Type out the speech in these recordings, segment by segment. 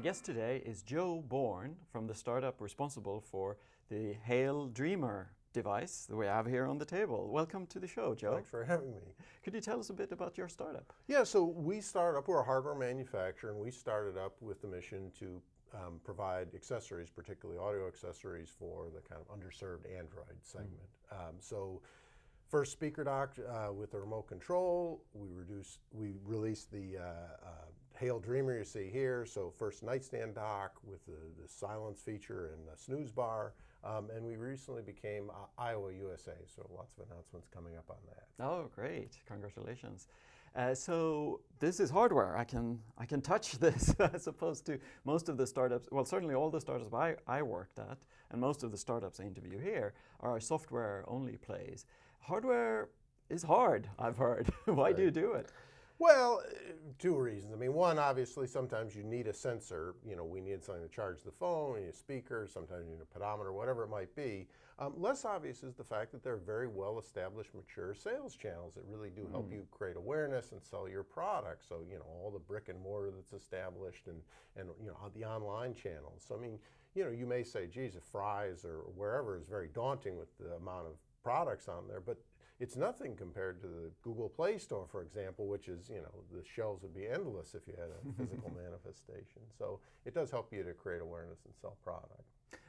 My guest today is Joe Bourne from the startup responsible for the Hale Dreamer device that we have here on the table. Welcome to the show, Joe. Thanks for having me. Could you tell us a bit about your startup? Yeah, so we're a hardware manufacturer, and we started up with the mission to provide accessories, particularly audio accessories for the kind of underserved Android segment. So first speaker dock with the remote control. We released the Hale Dreamer you see here. So first nightstand dock with the silence feature and the snooze bar. And we recently became Iowa USA. So lots of announcements coming up on that. Oh, great! Congratulations. So this is hardware. I can touch this as opposed to most of the startups. Well, certainly all the startups I worked at, and most of the startups I interview here are software-only plays. Hardware is hard, I've heard. Why do you do it? Well, two reasons. I mean, one, obviously, sometimes you need a sensor. You know, we need something to charge the phone, we need a speaker, sometimes you need a pedometer, whatever it might be. Less obvious is the fact that they're very well-established, mature sales channels that really do help you create awareness and sell your product. So, you know, all the brick and mortar that's established and you know, the online channels. So, I mean, you know, you may say, geez, if Fry's or wherever is very daunting with the amount of products on there, but it's nothing compared to the Google Play Store, for example, which is, you know, the shelves would be endless if you had a physical manifestation. So it does help you to create awareness and sell product.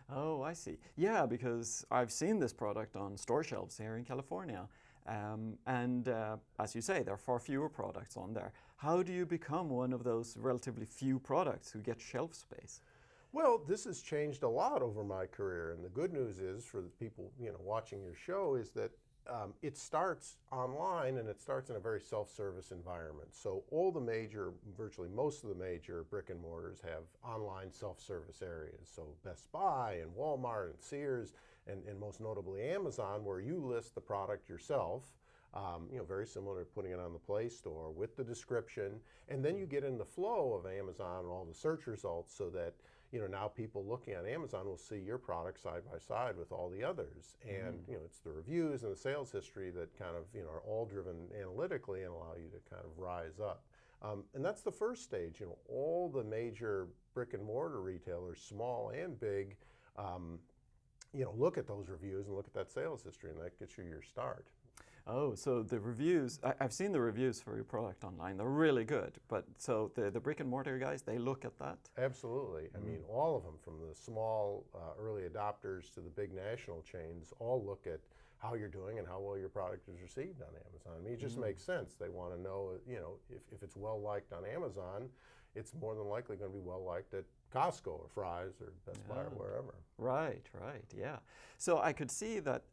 Oh, I see. Yeah, because I've seen this product on store shelves here in California. As you say, there are far fewer products on there. How do you become one of those relatively few products who get shelf space? Well, this has changed a lot over my career, and the good news is for the people, you know, watching your show is that it starts online and it starts in a very self-service environment. So virtually most of the major brick and mortars have online self-service areas. So Best Buy and Walmart and Sears and most notably Amazon, where you list the product yourself. You know, very similar to putting it on the Play Store with the description, and then you get in the flow of Amazon and all the search results so that, you know, now people looking at Amazon will see your product side by side with all the others. And, you know, it's the reviews and the sales history that kind of, you know, are all driven analytically and allow you to kind of rise up. And that's the first stage. You know, all the major brick and mortar retailers, small and big, you know, look at those reviews and look at that sales history, and that gets you your start. Oh, so the reviews, I've seen the reviews for your product online. They're really good. But so the brick and mortar guys, they look at that? Absolutely. I mean, all of them, from the small early adopters to the big national chains, all look at how you're doing and how well your product is received on Amazon. I mean, it just makes sense. They want to know, you know, if it's well liked on Amazon, it's more than likely going to be well liked at Costco or Fry's or Best Buy or wherever. Right, yeah. So I could see that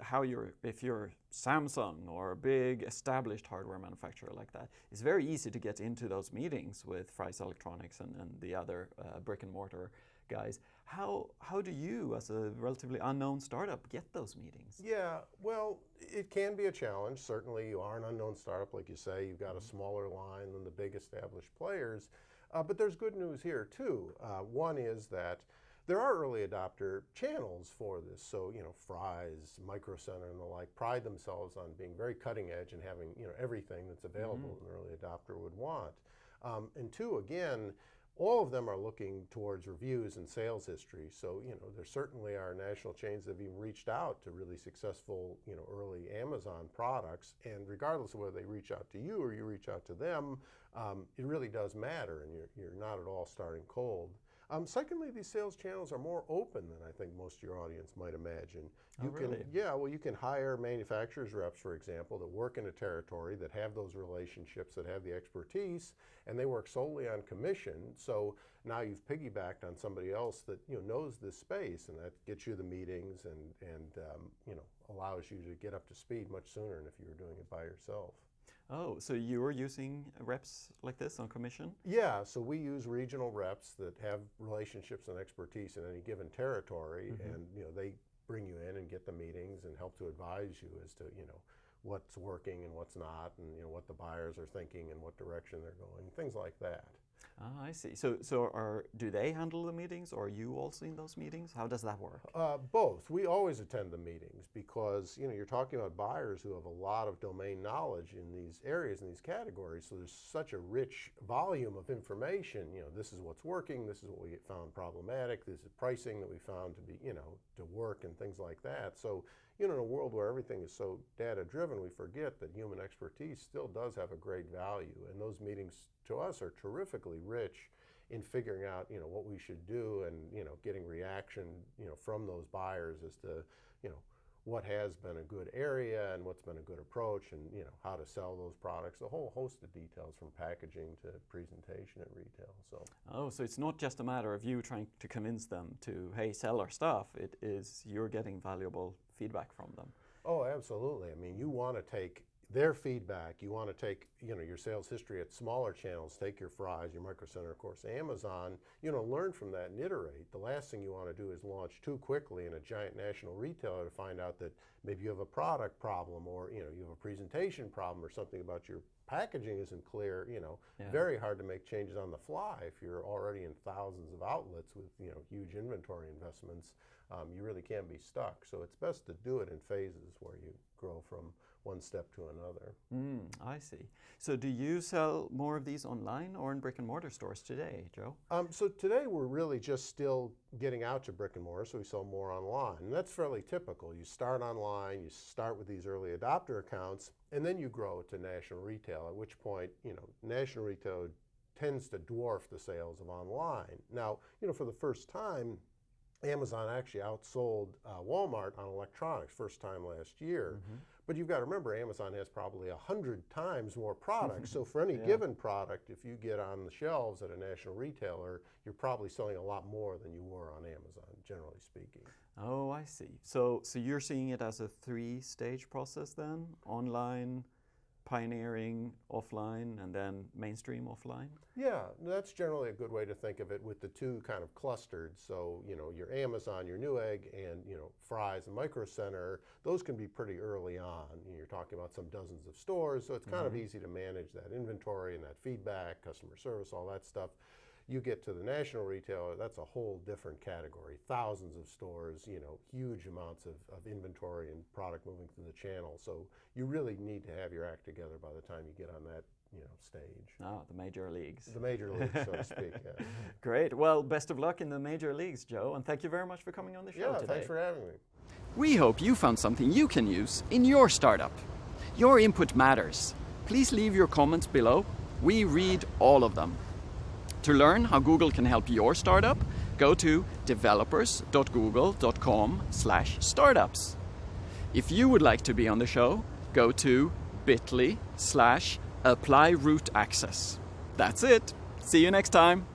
if you're Samsung or a big established hardware manufacturer like that, it's very easy to get into those meetings with Fry's Electronics and the other brick and mortar guys. How do you, as a relatively unknown startup, get those meetings? Yeah, well, it can be a challenge. Certainly you are an unknown startup, like you say. You've got a smaller line than the big established players. But there's good news here too. One is that there are early adopter channels for this. So, you know, Fry's, Micro Center and the like pride themselves on being very cutting edge and having, you know, everything that's available an early adopter would want. And two, again, all of them are looking towards reviews and sales history. So, you know, there certainly are national chains that have even reached out to really successful, you know, early Amazon products. And regardless of whether they reach out to you or you reach out to them, it really does matter, and you're not at all starting cold. Secondly, these sales channels are more open than I think most of your audience might imagine. Really? Yeah, well, you can hire manufacturers reps, for example, that work in a territory, that have those relationships, that have the expertise, and they work solely on commission. So now you've piggybacked on somebody else that, you know, knows this space, and that gets you the meetings and you know, allows you to get up to speed much sooner than if you were doing it by yourself. Oh, so you were using reps like this on commission? Yeah, so we use regional reps that have relationships and expertise in any given territory, and, you know, they bring you in and get the meetings and help to advise you as to, you know, what's working and what's not, and, you know, what the buyers are thinking and what direction they're going, things like that. Ah, I see. So do they handle the meetings, or are you also in those meetings? How does that work? Both. We always attend the meetings because you're talking about buyers who have a lot of domain knowledge in these areas, in these categories. So there's such a rich volume of information. This is what's working. This is what we found problematic. This is pricing that we found to be to work and things like that. So in a world where everything is so data driven, we forget that human expertise still does have a great value, and those meetings to us are terrifically rich in figuring out what we should do, and getting reaction from those buyers as to what has been a good area and what's been a good approach, and how to sell those products. A whole host of details from packaging to presentation at retail. So it's not just a matter of you trying to convince them to, hey, sell our stuff. It is you're getting valuable feedback from them. Oh, absolutely. I mean, you want to take their feedback. You want to take your sales history at smaller channels. Take your Fry's, your Micro Center, of course, Amazon. Learn from that and iterate. The last thing you want to do is launch too quickly in a giant national retailer to find out that maybe you have a product problem, or you have a presentation problem, or something about your packaging isn't clear. Very hard to make changes on the fly if you're already in thousands of outlets with huge inventory investments. You really can't be stuck. So it's best to do it in phases where you grow from one step to another. I see. So do you sell more of these online or in brick and mortar stores today, Joe? So today we're really just still getting out to brick and mortar, so we sell more online. And that's fairly typical. You start online, you start with these early adopter accounts, and then you grow to national retail, at which point, national retail tends to dwarf the sales of online. Now, for the first time, Amazon actually outsold Walmart on electronics, first time last year. But you've got to remember, Amazon has probably 100 times more products. So for any given product, if you get on the shelves at a national retailer, you're probably selling a lot more than you were on Amazon, generally speaking. Oh, I see. So you're seeing it as a 3-stage process then? Online, pioneering, offline, and then mainstream offline? Yeah, that's generally a good way to think of it, with the two kind of clustered. So, your Amazon, your Newegg, and, Fry's and Micro Center, those can be pretty early on. You're talking about some dozens of stores, so it's kind of easy to manage that inventory and that feedback, customer service, all that stuff. You get to the national retailer, that's a whole different category. Thousands of stores, huge amounts of inventory and product moving through the channel. So you really need to have your act together by the time you get on that stage. Ah, the major leagues. The major leagues, so to speak. Yeah. Great. Well, best of luck in the major leagues, Joe, and thank you very much for coming on the show today. Thanks for having me. We hope you found something you can use in your startup. Your input matters. Please leave your comments below. We read all of them. To learn how Google can help your startup, go to developers.google.com/startups. If you would like to be on the show, go to bit.ly/apply root access. That's it. See you next time.